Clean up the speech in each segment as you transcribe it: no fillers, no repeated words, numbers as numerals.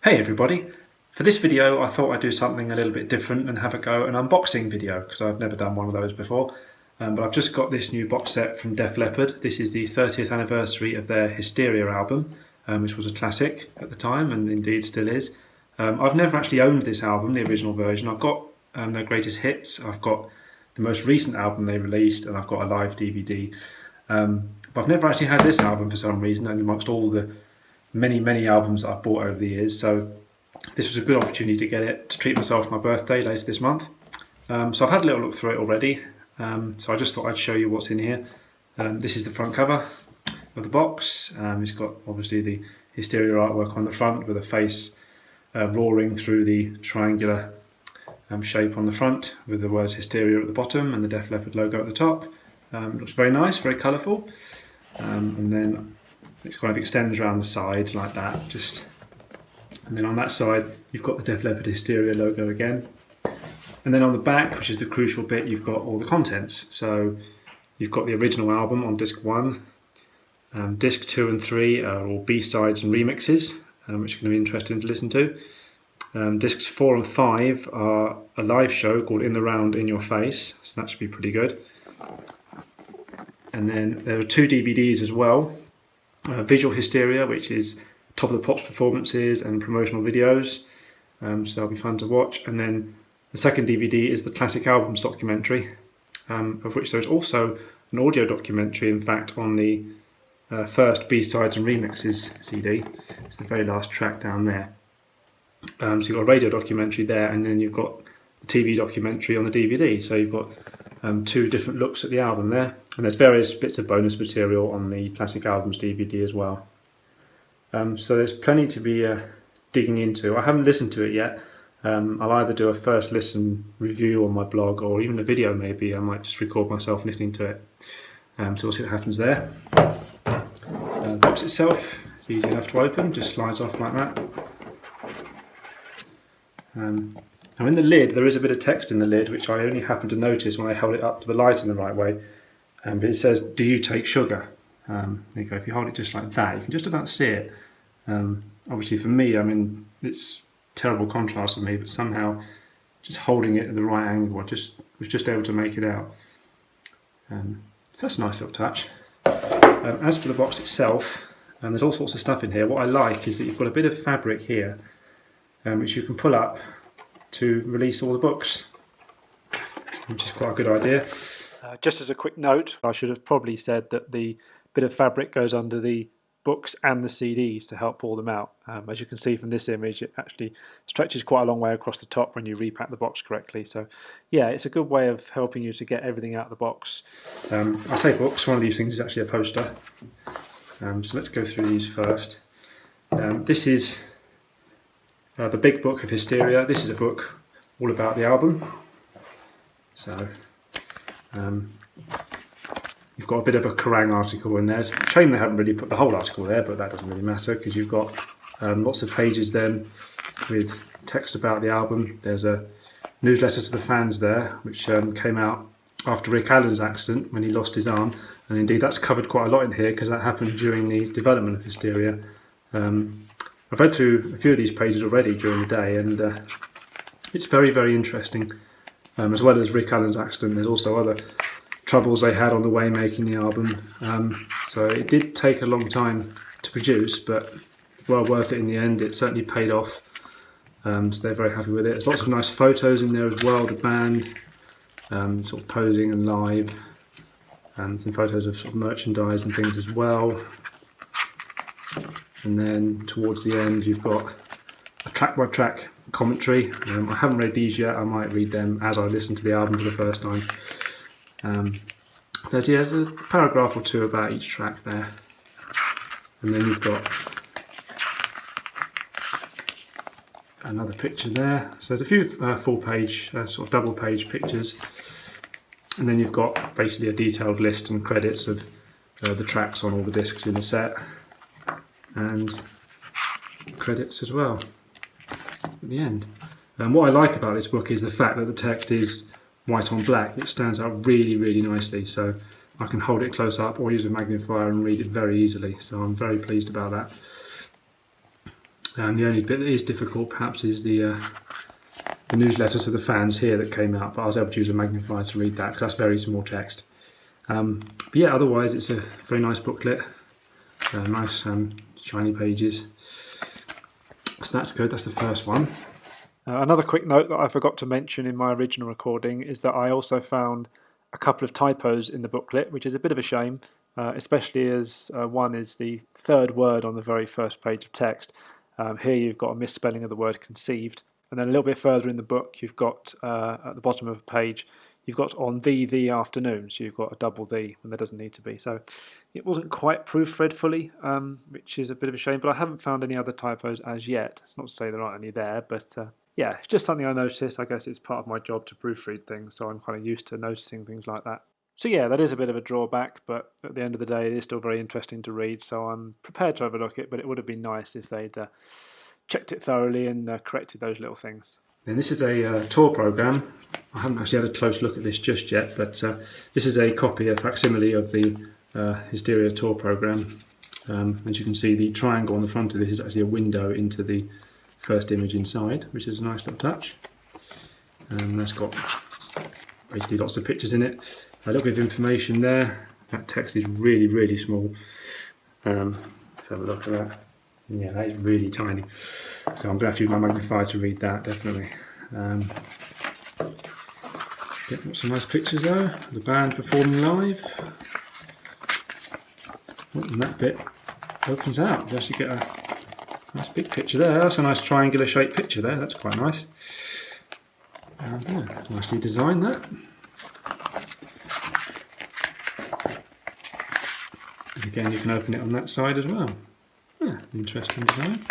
Hey everybody! For this video I thought I'd do something a little bit different and have a go at an unboxing video because I've never done one of those before. But I've just got this new box set from Def Leppard. This is the 30th anniversary of their Hysteria album, which was a classic at the time and indeed still is. I've never actually owned this album, the original version. I've got their greatest hits, I've got the most recent album they released, and I've got a live DVD. But I've never actually had this album for some reason, and amongst all the many albums that I've bought over the years, so this was a good opportunity to get it, to treat myself for my birthday later this month. So I've had a little look through it already, so I just thought I'd show you what's in here. This is the front cover of the box. It's got obviously the Hysteria artwork on the front with a face roaring through the triangular shape on the front with the words Hysteria at the bottom and the Def Leppard logo at the top. It looks very nice, very colourful, and then it kind of extends around the sides like that, and then on that side you've got the Def Leppard Hysteria logo again, and then on the back, which is the crucial bit, you've got all the contents. So you've got the original album on disc 1, disc 2 and 3 are all B-sides and remixes, which are going to be interesting to listen to. Discs 4 and 5 are a live show called In the Round In Your Face, so that should be pretty good. And then there are 2 DVDs as well. Visual Hysteria, which is Top of the Pops performances and promotional videos, so that'll be fun to watch. And then the second DVD is the Classic Albums documentary, of which there's also an audio documentary, in fact, on the first B-sides and remixes CD. It's the very last track down there. So you've got a radio documentary there, and then you've got the TV documentary on the DVD, so you've got 2 different looks at the album there, and there's various bits of bonus material on the Classic Albums DVD as well. So there's plenty to be digging into. I haven't listened to it yet. I'll either do a first listen review on my blog, or even a video maybe. I might just record myself listening to it. So we'll see what happens there. The box itself is easy enough to open, just slides off like that. Now in the lid, there is a bit of text in the lid, which I only happened to notice when I held it up to the light in the right way. But it says, "Do you take sugar?" There you go. If you hold it just like that, you can just about see it. Obviously for me, I mean, it's terrible contrast for me, but somehow just holding it at the right angle, I was just able to make it out. So that's a nice little touch. As for the box itself, there's all sorts of stuff in here. What I like is that you've got a bit of fabric here, which you can pull up to release all the books, which is quite a good idea. Just as a quick note, I should have probably said that the bit of fabric goes under the books and the CDs to help pull them out. As you can see from this image, it actually stretches quite a long way across the top when you repack the box correctly. So yeah, it's a good way of helping you to get everything out of the box. I say books, one of these things is actually a poster. So let's go through these first. This is the big book of Hysteria. This is a book all about the album. So you've got a bit of a Kerrang article in there. It's a shame they haven't really put the whole article there, but that doesn't really matter because you've got lots of pages then with text about the album. There's a newsletter to the fans there, which came out after Rick Allen's accident when he lost his arm, and indeed that's covered quite a lot in here because that happened during the development of Hysteria. I've read through a few of these pages already during the day, and it's very interesting. As well as Rick Allen's accident, there's also other troubles they had on the way making the album. So it did take a long time to produce, but well worth it in the end. It certainly paid off. So they're very happy with it. There's lots of nice photos in there as well, the band sort of posing and live, and some photos of sort of merchandise and things as well. And then towards the end you've got a track-by-track commentary. I haven't read these yet. I might read them as I listen to the album for the first time. There's a paragraph or 2 about each track there. And then you've got another picture there. So there's a few full-page, sort of double-page pictures. And then you've got basically a detailed list and credits of the tracks on all the discs in the set. And credits as well at the end. And what I like about this book is the fact that the text is white on black. It stands out really nicely, so I can hold it close up or use a magnifier and read it very easily, so I'm very pleased about that. The only bit that is difficult perhaps is the newsletter to the fans here that came out, but I was able to use a magnifier to read that because that's very small text. But yeah, otherwise it's a very nice booklet, nice shiny pages. So that's good, that's the first one. Another quick note that I forgot to mention in my original recording is that I also found a couple of typos in the booklet, which is a bit of a shame, especially as one is the third word on the very first page of text. Here you've got a misspelling of the word conceived, and then a little bit further in the book you've got at the bottom of the page you've got on the afternoon, so you've got a double the when there doesn't need to be. So it wasn't quite proofread fully, which is a bit of a shame, but I haven't found any other typos as yet. It's not to say there aren't any there, but yeah, it's just something I noticed. I guess it's part of my job to proofread things, so I'm kind of used to noticing things like that. So yeah, that is a bit of a drawback, but at the end of the day it is still very interesting to read, so I'm prepared to overlook it, but it would have been nice if they'd checked it thoroughly and corrected those little things. And this is a tour programme. I haven't actually had a close look at this just yet, but this is a copy, a facsimile of the Hysteria tour programme. As you can see, the triangle on the front of this is actually a window into the first image inside, which is a nice little touch. And that's got basically lots of pictures in it. A little bit of information there. That text is really, really small. Let's have a look at that. Yeah, that is really tiny. So I'm going to have to use my magnifier to read that, definitely. Got some nice pictures there. The band performing live. Oh, and that bit opens out. You actually get a nice big picture there. That's a nice triangular shaped picture there. That's quite nice. Yeah, nicely designed that. And again, you can open it on that side as well. Yeah, interesting design.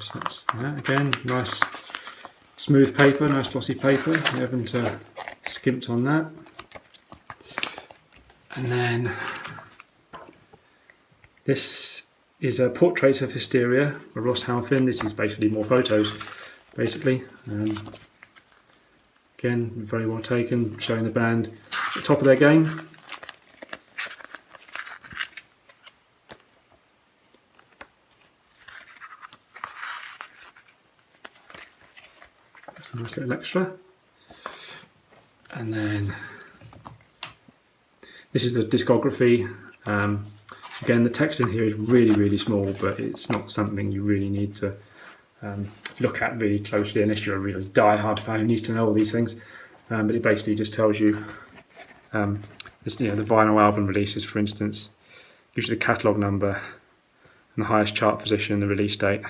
So that's that again. Nice smooth paper, nice glossy paper. You haven't skimped on that. And then this is a portrait of Hysteria by Ross Halfin. This is basically more photos, basically. Again, very well taken, showing the band at the top of their game. That's a nice little extra. And then this is the discography. Again, the text in here is really, really small, but it's not something you really need to look at really closely unless you're a really die-hard fan who needs to know all these things. But it basically just tells you, the vinyl album releases, for instance, gives you the catalogue number and the highest chart position, the release date,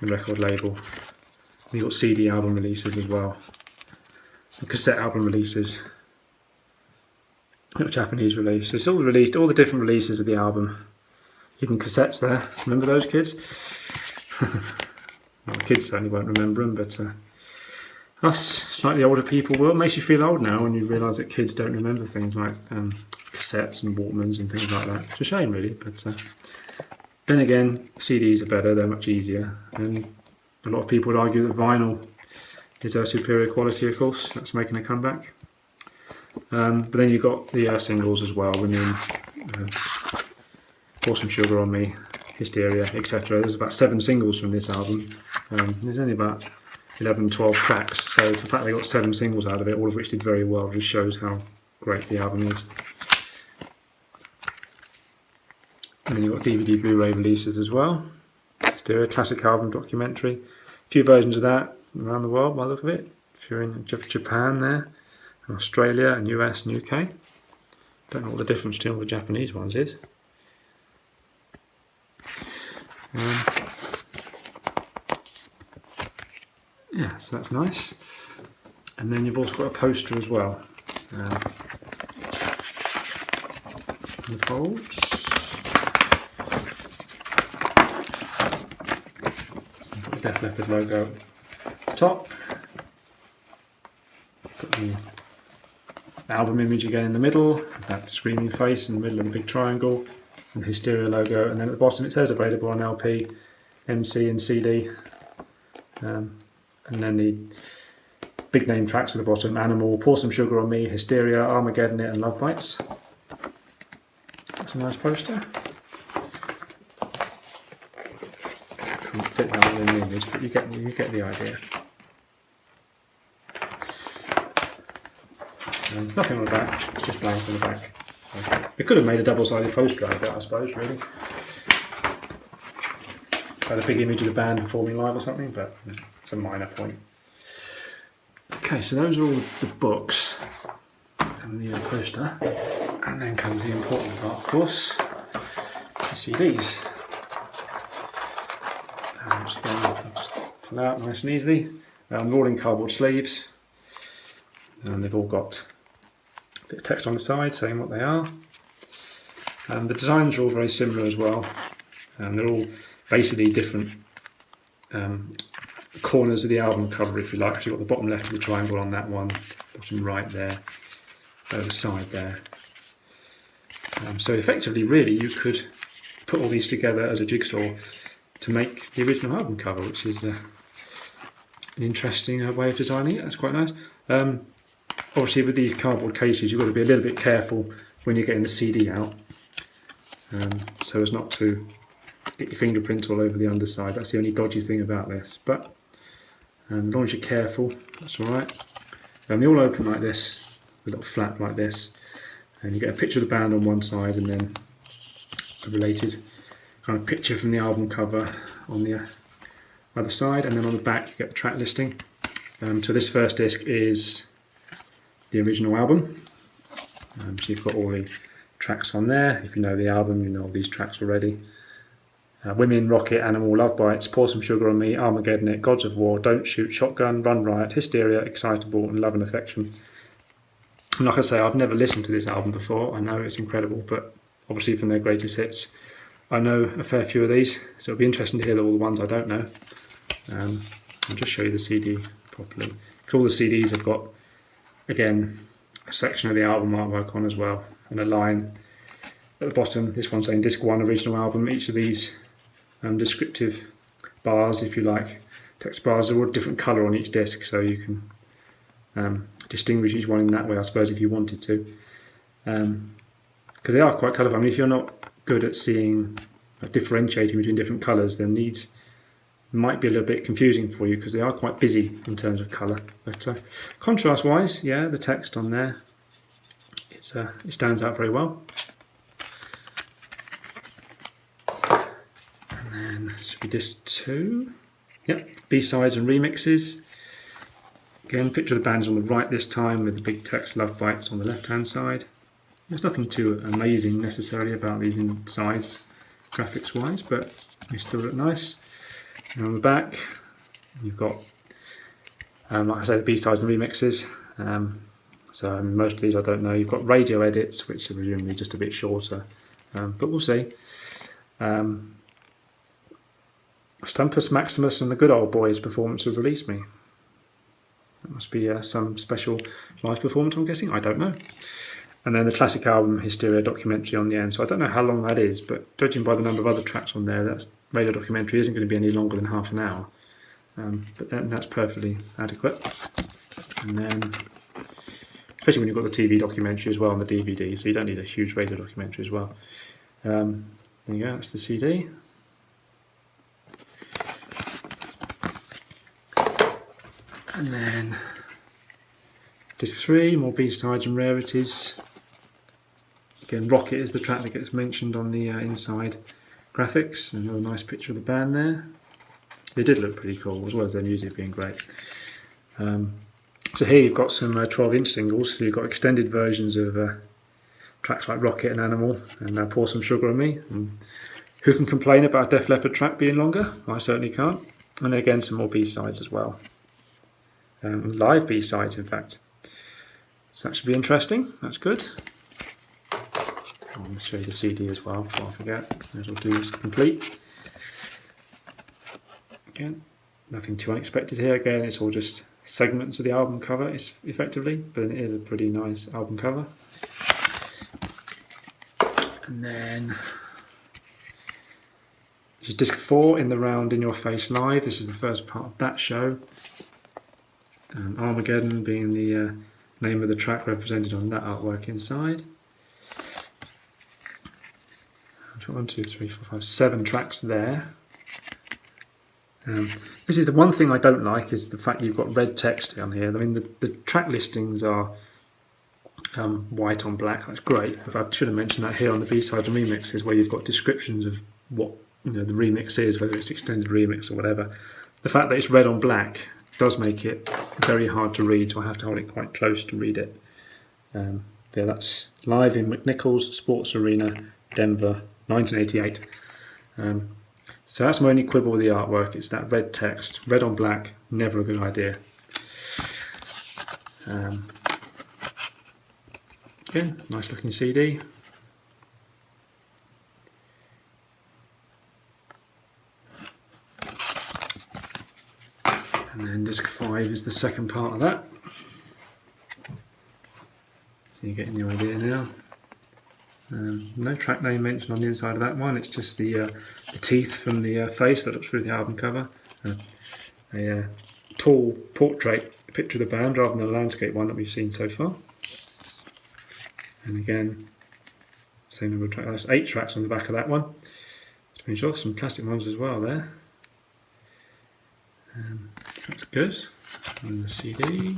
the record label. And you've got CD album releases as well, the cassette album releases. Little Japanese release. It's all released, all the different releases of the album. Even cassettes there. Remember those, kids? Well, the kids certainly won't remember them, but us slightly older people will. It makes you feel old now when you realise that kids don't remember things like cassettes and Walkmans and things like that. It's a shame, really. But then again, CDs are better. They're much easier, and a lot of people would argue that vinyl is a superior quality. Of course, that's making a comeback. But then you've got the singles as well. I mean, Pour Some Sugar on Me, Hysteria, etc. There's about 7 singles from this album. There's only about 11, 12 tracks, so the fact they got 7 singles out of it, all of which did very well, just shows how great the album is. And then you've got DVD Blu-ray releases as well. Hysteria, classic album documentary. A few versions of that around the world by the look of it. If you're in Japan there, Australia and US and UK. Don't know what the difference between all the Japanese ones is. Yeah, so that's nice. And then you've also got a poster as well. The folds. So you've got the Def Leppard logo at the top. Got the album image again in the middle, that screaming face in the middle of the big triangle, and the Hysteria logo, and then at the bottom it says available on LP, MC and CD, and then the big name tracks at the bottom: Animal, Pour Some Sugar on Me, Hysteria, Armageddon It and Love Bites. That's a nice poster. in the image, but you get the idea. And nothing on the back, it's just blank on the back. So it could have made a double-sided poster out of it, I suppose, really. Had a big image of the band performing live or something, but it's a minor point. Okay, so those are all the books and the poster, and then comes the important part, of course, the CDs. Which again, I'll just pull out nice and easily. They're all in cardboard sleeves, and they've all got a bit of text on the side saying what they are. And the designs are all very similar as well, and they're all basically different corners of the album cover, if you like. So you've got the bottom left of the triangle on that one, bottom right there, over side there. So effectively, really, you could put all these together as a jigsaw to make the original album cover, which is an interesting way of designing it. That's quite nice. Obviously, with these cardboard cases, you've got to be a little bit careful when you're getting the CD out, so as not to get your fingerprints all over the underside. That's the only dodgy thing about this, but as long as you're careful, that's alright. They all open like this, a little flap like this, and you get a picture of the band on one side and then a related kind of picture from the album cover on the other side, and then on the back you get the track listing. So this first disc is the original album, so you've got all the tracks on there. If you know the album, you know all these tracks already. Women, Rocket, Animal, Love Bites, Pour Some Sugar on Me, Armageddon It, Gods of War, Don't Shoot, Shotgun, Run Riot, Hysteria, Excitable, and Love and Affection. And like I say, I've never listened to this album before. I know it's incredible, but obviously from their greatest hits, I know a fair few of these, so it'll be interesting to hear all the ones I don't know. I'll just show you the CD properly. Because all the CDs have got, again, a section of the album artwork on as well, and a line at the bottom, this one saying Disc 1 Original Album. Each of these descriptive bars, if you like, text bars, are all a different colour on each disc, so you can distinguish each one in that way, I suppose, if you wanted to. Because they are quite colourful. I mean, if you're not good at seeing, differentiating between different colours, then these might be a little bit confusing for you, because they are quite busy in terms of colour. But contrast-wise, yeah, the text on there, it stands out very well. And then this will be disc 2. Yep, B-sides and remixes. Again, picture of the band's on the right this time, with the big text Love Bites on the left-hand side. There's nothing too amazing necessarily about these insides, graphics-wise, but they still look nice. And on the back, you've got, like I said, the B-sides and remixes. So most of these I don't know. You've got radio edits, which are presumably just a bit shorter, but we'll see. Stumpus Maximus and the Good Old Boys performance of Release Me. That must be some special live performance, I'm guessing. I don't know. And then the classic album Hysteria documentary on the end. So I don't know how long that is, but judging by the number of other tracks on there, that radio documentary isn't going to be any longer than half an hour. But then that's perfectly adequate. And then, especially when you've got the TV documentary as well on the DVD, so you don't need a huge radio documentary as well. There you go, that's the CD. And then disc 3, more B-sides and rarities. Again, Rocket is the track that gets mentioned on the inside graphics. Another nice picture of the band there. They did look pretty cool, as well as their music being great. So here you've got some 12-inch singles. So you've got extended versions of tracks like Rocket and Animal, and Pour Some Sugar on Me. And who can complain about a Def Leppard track being longer? I certainly can't. And again, some more B-sides as well. Live B-sides, in fact. So that should be interesting. That's good. I'll show you the CD as well before I forget. As we'll do this complete. Again, nothing too unexpected here. Again, it's all just segments of the album cover, effectively, but it is a pretty nice album cover. And then this is disc 4 in the Round in Your Face Live. This is the first part of that show. Armageddon being the name of the track represented on that artwork inside. 1, 2, 3, 4, 5, 7 tracks there. This is the one thing I don't like, is the fact you've got red text down here. I mean, the track listings are white on black. That's great. But I should have mentioned that here on the B-sides and remixes, where you've got descriptions of what the remix is, whether it's extended remix or whatever. The fact that it's red on black does make it very hard to read, so I have to hold it quite close to read it. Yeah, that's live in McNichols Sports Arena, Denver, 1988. So that's my only quibble with the artwork. It's that red text, red on black, never a good idea. Again, nice looking CD. And then disc 5 is the second part of that. So you're getting the idea now. No track name mentioned on the inside of that one. It's just the teeth from the face that looks through the album cover. A tall portrait picture of the band rather than the landscape one that we've seen so far. And again, same number of tracks. There's 8 tracks on the back of that one. To finish off, some classic ones as well there. That's good. And the CD.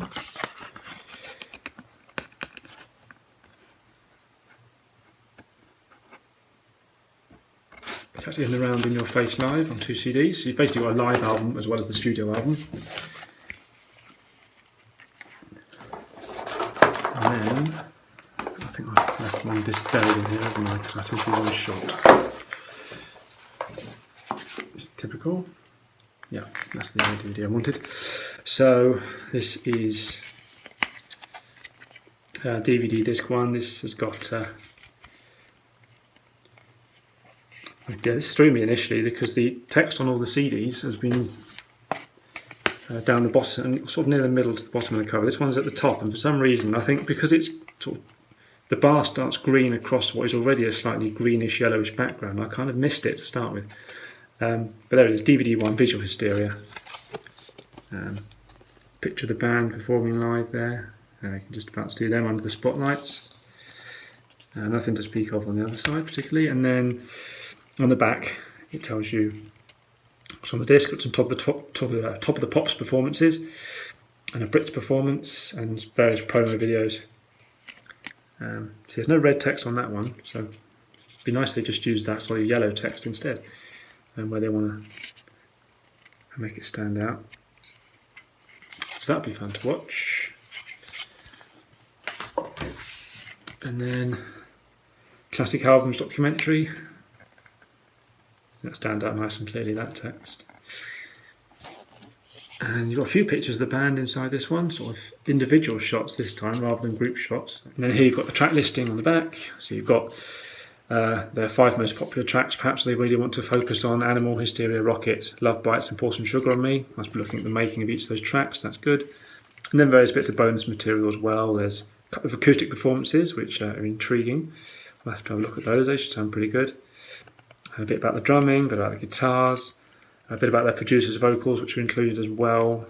It's actually in the Round in Your Face live on 2 CDs. So you've basically got a live album as well as the studio album. And then, I think I've left one disc buried in here, haven't I? Because I think we one short. Typical. Yeah, that's the DVD I wanted. So this is DVD disc 1. This has got yeah, this threw me initially because the text on all the CDs has been down the bottom and sort of near the middle to the bottom of the cover. This one's at the top, and for some reason, I think because it's sort of, the bar starts green across what is already a slightly greenish yellowish background, I kind of missed it to start with. But there it is, DVD 1, Visual Hysteria. Picture of the band performing live there. You can just about see them under the spotlights. Nothing to speak of on the other side particularly. And then on the back it tells you what's on the disc. It's on top of the Pops performances, and a Brits performance, and various promo videos. So there's no red text on that one, so it'd be nice if they just use that sort of yellow text instead, where they want to make it stand out. So that'd be fun to watch. And then Classic Albums documentary. That stands out nice and clearly, that text. And you've got a few pictures of the band inside this one, sort of individual shots this time rather than group shots. And then here you've got the track listing on the back. So you've got their 5 most popular tracks. Perhaps they really want to focus on Animal, Hysteria, Rocket, Love Bites and Pour Some Sugar on Me. Must be looking at the making of each of those tracks, that's good. And then various bits of bonus material as well. There's a couple of acoustic performances which are intriguing. We'll have to have a look at those, they should sound pretty good. A bit about the drumming, a bit about the guitars, a bit about their producers' vocals, which are included as well,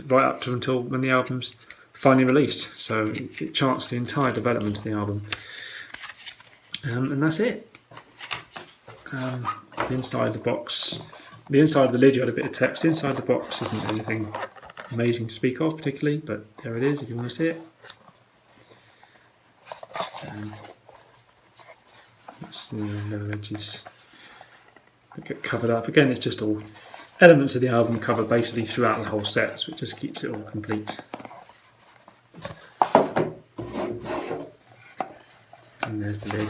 right up to until when the album's finally released. So it charts the entire development of the album. And that's it. The inside of the box, the inside of the lid, you had a bit of text. Inside the box isn't anything amazing to speak of particularly, but there it is if you want to see it. That's the lower edges that get covered up. Again, it's just all elements of the album covered basically throughout the whole set, so it just keeps it all complete. And there's the lid.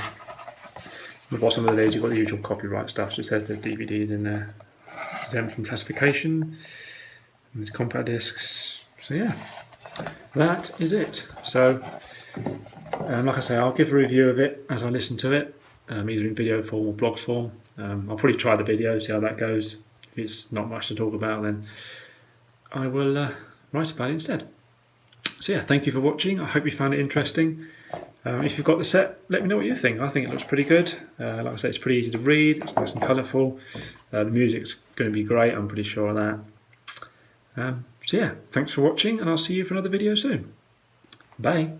On the bottom of the lid you've got the usual copyright stuff, so it says there's DVDs in there, exempt from classification, and there's compact discs. So yeah, that is it. So like I say, I'll give a review of it as I listen to it, either in video form or blog form. I'll probably try the video, see how that goes. If it's not much to talk about, then I will write about it instead. So yeah, thank you for watching. I hope you found it interesting. If you've got the set, let me know what you think. I think it looks pretty good. Like I say, it's pretty easy to read, it's nice and colourful. The music's going to be great, I'm pretty sure of that. So yeah, thanks for watching, and I'll see you for another video soon. Bye.